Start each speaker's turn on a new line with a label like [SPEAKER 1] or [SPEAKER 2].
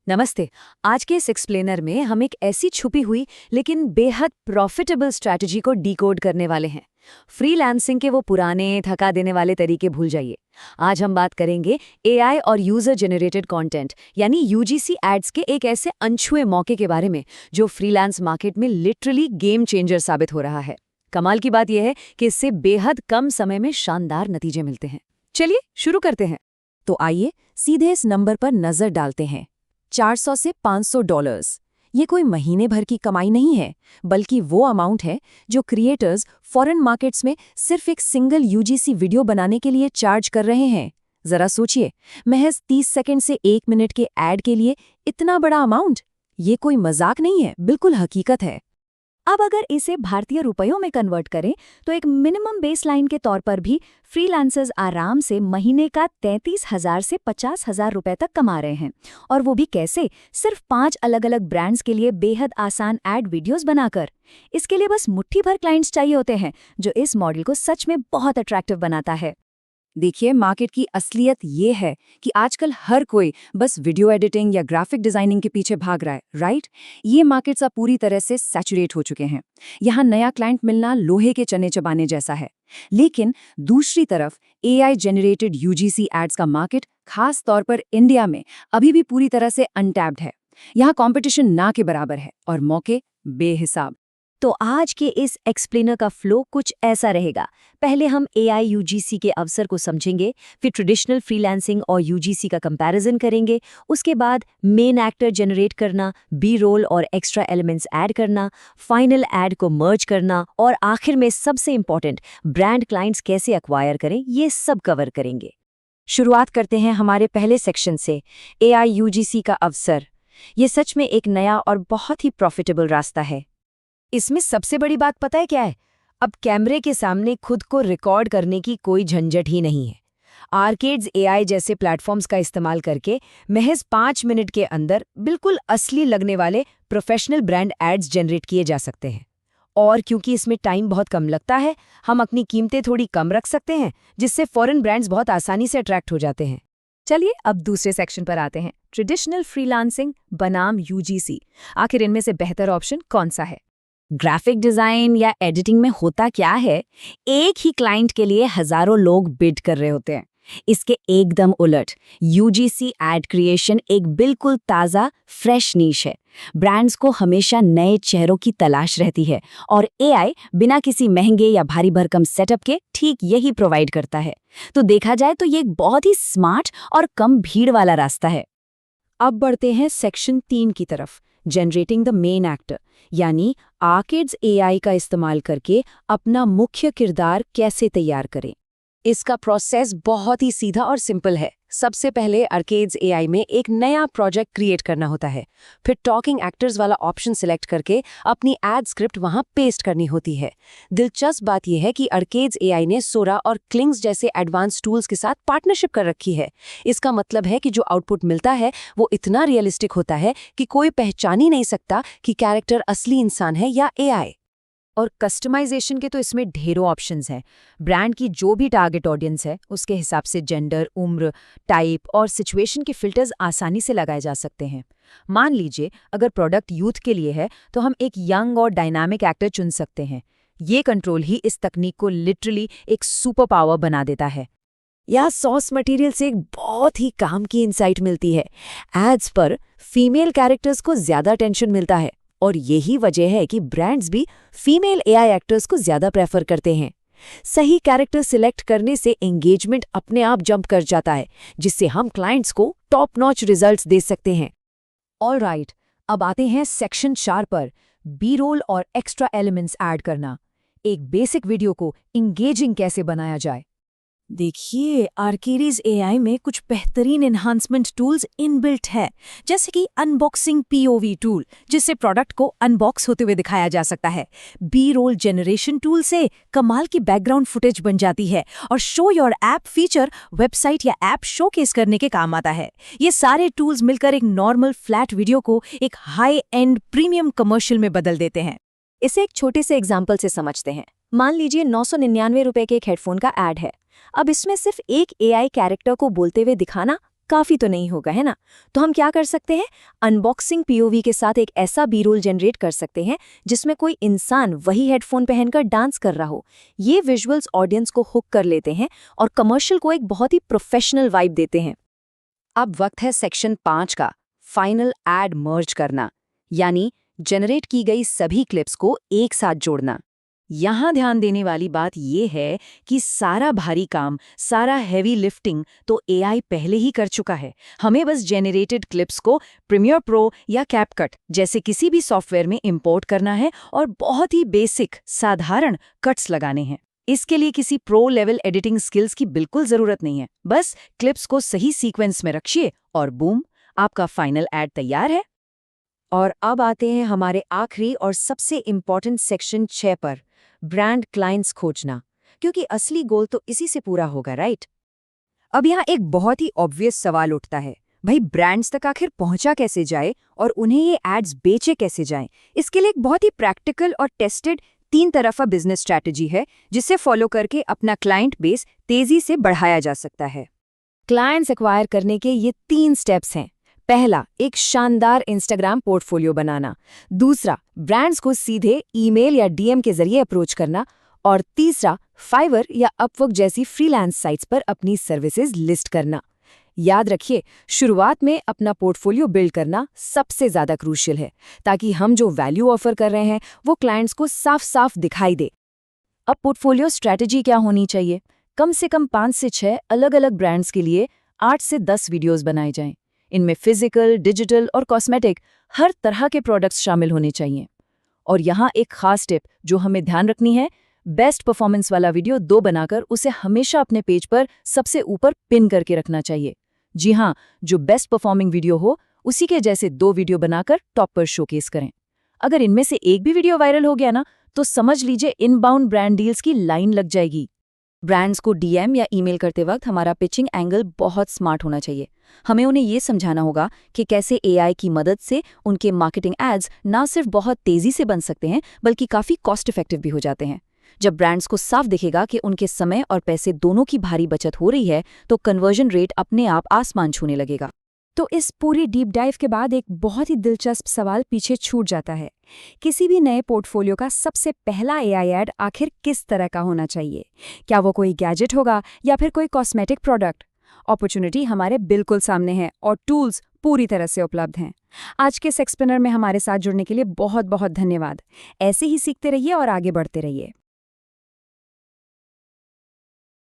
[SPEAKER 1] नमस्ते। आज के इस एक्सप्लेनर में हम एक ऐसी छुपी हुई लेकिन बेहद प्रॉफिटेबल स्ट्रैटेजी को डिकोड करने वाले हैं। फ्रीलांसिंग के वो पुराने थका देने वाले तरीके भूल जाइए। आज हम बात करेंगे एआई और यूजर जनरेटेड कंटेंट यानी यूजीसी एड्स के एक ऐसे अनछुए मौके के बारे में जो फ्रीलांस मार्केट में लिटरली गेम चेंजर साबित हो रहा है। कमाल की बात यह है कि इससे बेहद कम समय में शानदार नतीजे मिलते हैं। चलिए शुरू करते हैं।
[SPEAKER 2] तो आइए सीधे इस नंबर पर नजर डालते हैं। 400 से $500 ये कोई महीने भर की कमाई नहीं है, बल्कि वो अमाउंट है जो क्रिएटर्स फॉरेन मार्केट्स में सिर्फ एक सिंगल यूजीसी वीडियो बनाने के लिए चार्ज कर रहे हैं। जरा सोचिए, महज 30 सेकंड से 1 मिनट के ऐड के लिए इतना बड़ा अमाउंट। ये कोई मजाक नहीं है, बिल्कुल हकीकत है।
[SPEAKER 1] अब अगर इसे भारतीय रुपयों में कन्वर्ट करें तो एक मिनिमम बेसलाइन के तौर पर भी फ्रीलांसर्स आराम से महीने का 33,000 से 50,000 रुपए तक कमा रहे हैं। और वो भी कैसे? सिर्फ 5 अलग अलग ब्रांड्स के लिए बेहद आसान एड वीडियोस बनाकर। इसके लिए बस मुट्ठी भर क्लाइंट्स चाहिए होते हैं, जो इस मॉडल को सच में बहुत अट्रैक्टिव बनाता है।
[SPEAKER 2] देखिए, मार्केट की असलियत ये है कि आजकल हर कोई बस वीडियो एडिटिंग या ग्राफिक डिजाइनिंग के पीछे भाग रहा है, राइट? ये मार्केट्स अब पूरी तरह से सैचुरेट हो चुके हैं। यहाँ नया क्लाइंट मिलना लोहे के चने चबाने जैसा है। लेकिन दूसरी तरफ एआई जनरेटेड यूजीसी एड्स का मार्केट, खास तौर पर इंडिया में, अभी भी पूरी तरह से अनटैप्ड है। यहाँ कॉम्पिटिशन ना के बराबर है और मौके बेहिसाब।
[SPEAKER 1] तो आज के इस एक्सप्लेनर का फ्लो कुछ ऐसा रहेगा। पहले हम एआई यूजीसी के अवसर को समझेंगे, फिर ट्रेडिशनल फ्रीलांसिंग और यूजीसी का कंपैरिजन करेंगे, उसके बाद मेन एक्टर जनरेट करना, बी रोल और एक्स्ट्रा एलिमेंट्स ऐड करना, फाइनल ऐड को मर्ज करना और आखिर में सबसे इंपॉर्टेंट ब्रांड क्लाइंट्स कैसे एक्वायर करें, ये सब कवर करेंगे।
[SPEAKER 2] शुरुआत करते हैं हमारे पहले सेक्शन से, एआई यूजीसी का अवसर। ये सच में एक नया और बहुत ही प्रॉफिटेबल रास्ता है।
[SPEAKER 1] इसमें सबसे बड़ी बात पता है क्या है? अब कैमरे के सामने खुद को रिकॉर्ड करने की कोई झंझट ही नहीं है। आर्केड्स एआई जैसे प्लेटफॉर्म्स का इस्तेमाल करके महज 5 मिनट के अंदर बिल्कुल असली लगने वाले प्रोफेशनल ब्रांड एड्स जनरेट किए जा सकते हैं। और क्योंकि इसमें टाइम बहुत कम लगता है, हम अपनी कीमतें थोड़ी कम रख सकते हैं, जिससे फॉरेन ब्रांड्स बहुत आसानी से अट्रैक्ट हो जाते हैं। चलिए अब दूसरे सेक्शन पर आते हैं, ट्रेडिशनल फ्रीलांसिंग बनाम यूजीसी। आखिर इनमें से बेहतर ऑप्शन कौन सा है? ग्राफिक डिजाइन या एडिटिंग में होता क्या है, एक ही क्लाइंट के लिए हजारों लोग बिड कर रहे होते हैं। इसके एकदम उलट यूजीसी एड क्रिएशन एक बिल्कुल ताज़ा फ्रेश नीश है। ब्रांड्स को हमेशा नए चेहरों की तलाश रहती है और एआई बिना किसी महंगे या भारी भरकम सेटअप के ठीक यही प्रोवाइड करता है। तो देखा जाए तो ये एक बहुत ही स्मार्ट और कम भीड़ वाला रास्ता है। अब बढ़ते हैं सेक्शन 3 की तरफ, जनरेटिंग द मेन एक्टर, यानी आर्केड्स एआई का इस्तेमाल करके अपना मुख्य किरदार कैसे तैयार करें। इसका प्रोसेस बहुत ही सीधा और सिंपल है। सबसे पहले आर्केड्स एआई में एक नया प्रोजेक्ट क्रिएट करना होता है, फिर टॉकिंग एक्टर्स वाला ऑप्शन सिलेक्ट करके अपनी एड स्क्रिप्ट वहां पेस्ट करनी होती है। दिलचस्प बात यह है कि आर्केड्स एआई ने सोरा और क्लिंग्स जैसे एडवांस टूल्स के साथ पार्टनरशिप कर रखी है। इसका मतलब है कि जो आउटपुट मिलता है वो इतना रियलिस्टिक होता है कि कोई पहचान ही नहीं सकता कि कैरेक्टर असली इंसान है या एआई। और कस्टमाइजेशन के तो इसमें ढेरों ऑप्शंस हैं। ब्रांड की जो भी टारगेट ऑडियंस है, उसके हिसाब से जेंडर, उम्र, टाइप और सिचुएशन के फिल्टर्स आसानी से लगाए जा सकते हैं। मान लीजिए अगर प्रोडक्ट यूथ के लिए है तो हम एक यंग और डायनामिक एक्टर चुन सकते हैं। ये कंट्रोल ही इस तकनीक को लिटरली एक सुपर पावर बना देता है। यह सॉर्स मटेरियल से एक बहुत ही काम की इंसाइट मिलती है। एड्स पर फीमेल कैरेक्टर्स को ज्यादा टेंशन मिलता है और यही वजह है कि ब्रांड्स भी फीमेल एआई एक्टर्स को ज्यादा प्रेफर करते हैं। सही कैरेक्टर सिलेक्ट करने से एंगेजमेंट अपने आप जंप कर जाता है, जिससे हम क्लाइंट्स को टॉप नॉच रिजल्ट्स दे सकते हैं। ऑलराइट, अब आते हैं सेक्शन 4 पर, बी रोल और एक्स्ट्रा एलिमेंट्स ऐड करना। एक बेसिक वीडियो को इंगेजिंग कैसे बनाया जाए। देखिए, आर्केड्स एआई में कुछ बेहतरीन एनहांसमेंट टूल्स इनबिल्ट है, जैसे कि अनबॉक्सिंग पीओवी टूल, जिससे प्रोडक्ट को अनबॉक्स होते हुए दिखाया जा सकता है। बी रोल जनरेशन टूल से कमाल की बैकग्राउंड फुटेज बन जाती है और show your app feature website या ऐप शोकेस करने के काम आता है। ये सारे टूल्स मिलकर एक नॉर्मल फ्लैट वीडियो को एक हाई एंड प्रीमियम कमर्शियल में बदल देते हैं। इसे एक छोटे से एग्जाम्पल से समझते हैं। मान लीजिए 999 रुपए के एक हेडफोन का ऐड है। अब इसमें सिर्फ एक एआई कैरेक्टर को बोलते हुए दिखाना
[SPEAKER 2] काफ़ी तो नहीं होगा, है ना? तो हम क्या कर सकते हैं? अनबॉक्सिंग पीओवी के साथ एक ऐसा बी रोल जनरेट कर सकते हैं जिसमें कोई इंसान वही हेडफोन पहनकर डांस कर रहा हो। ये विजुअल्स ऑडियंस को हुक कर लेते हैं और कमर्शियल को एक बहुत ही प्रोफेशनल वाइब देते हैं। अब वक्त है सेक्शन 5 का, फाइनल एड मर्ज करना, यानी जनरेट की गई सभी क्लिप्स को एक साथ जोड़ना। यहाँ ध्यान देने वाली बात यह है कि सारा भारी काम, सारा हेवी लिफ्टिंग तो एआई पहले ही कर चुका है। हमें बस जेनरेटेड क्लिप्स को प्रीमियर प्रो या कैपकट जैसे किसी भी सॉफ्टवेयर में इंपोर्ट करना है और बहुत ही बेसिक, साधारण कट्स लगाने हैं। इसके लिए किसी प्रो लेवल एडिटिंग स्किल्स की बिल्कुल जरूरत नहीं है। बस क्लिप्स को सही सीक्वेंस में रखिए और बूम, आपका फाइनल एड तैयार है। और अब आते हैं हमारे आखिरी और सबसे इम्पॉर्टेंट सेक्शन 6 पर, ब्रांड क्लाइंट्स खोजना, क्योंकि असली गोल तो इसी से पूरा होगा, राइट? अब यहाँ एक बहुत ही ऑब्वियस सवाल उठता है, भाई ब्रांड्स तक आखिर पहुंचा कैसे जाए और उन्हें ये एड्स बेचे कैसे जाएं? इसके लिए एक बहुत ही प्रैक्टिकल और टेस्टेड 3 तरफा बिजनेस स्ट्रैटेजी है जिसे फॉलो करके अपना क्लाइंट बेस तेजी से बढ़ाया जा सकता है।
[SPEAKER 1] क्लाइंट्स एक्वायर करने के ये 3 स्टेप्स हैं। पहला, एक शानदार इंस्टाग्राम पोर्टफोलियो बनाना। दूसरा, ब्रांड्स को सीधे ईमेल या डीएम के जरिए अप्रोच करना। और तीसरा, फाइवर या अपवर्क जैसी फ्रीलांस साइट्स पर अपनी सर्विसेज लिस्ट करना। याद रखिए, शुरुआत में अपना पोर्टफोलियो बिल्ड करना सबसे ज़्यादा क्रूशियल है, ताकि हम जो वैल्यू ऑफर कर रहे हैं वो क्लाइंट्स को साफ साफ दिखाई दे। अब पोर्टफोलियो स्ट्रैटेजी क्या होनी चाहिए? कम से कम 5 से 6 अलग अलग ब्रांड्स के लिए 8 से 10 वीडियोस बनाए जाएं। इनमें फिजिकल, डिजिटल और कॉस्मेटिक हर तरह के प्रोडक्ट्स शामिल होने चाहिए। और यहाँ एक खास टिप जो हमें ध्यान रखनी है, बेस्ट परफॉर्मेंस वाला वीडियो 2 बनाकर उसे हमेशा अपने पेज पर सबसे ऊपर पिन करके रखना चाहिए। जी हाँ, जो बेस्ट परफॉर्मिंग वीडियो हो उसी के जैसे 2 वीडियो बनाकर टॉप पर शोकेस करें। अगर इनमें से एक भी वीडियो वायरल हो गया ना, तो समझ लीजिए इनबाउंड ब्रांड डील्स की लाइन लग जाएगी। ब्रांड्स को डीएम या ईमेल करते वक्त हमारा पिचिंग एंगल बहुत स्मार्ट होना चाहिए। हमें उन्हें ये समझाना होगा कि कैसे एआई की मदद से उनके मार्केटिंग एड्स ना सिर्फ बहुत तेजी से बन सकते हैं बल्कि काफ़ी कॉस्ट इफेक्टिव भी हो जाते हैं। जब ब्रांड्स को साफ दिखेगा कि उनके समय और पैसे दोनों की भारी बचत हो रही है, तो कन्वर्जन रेट अपने आप आसमान छूने लगेगा। तो इस पूरी डीप डाइव के बाद एक बहुत ही दिलचस्प सवाल पीछे छूट जाता है। किसी भी नए पोर्टफोलियो का सबसे पहला एआई ऐड आखिर किस तरह का होना चाहिए? क्या वो कोई गैजेट होगा या फिर कोई कॉस्मेटिक प्रोडक्ट? अपॉर्चुनिटी हमारे बिल्कुल सामने है और टूल्स पूरी तरह से उपलब्ध हैं। आज के सेक्सप्लेनर में हमारे साथ जुड़ने के लिए बहुत बहुत धन्यवाद। ऐसे ही सीखते रहिए और आगे बढ़ते रहिए।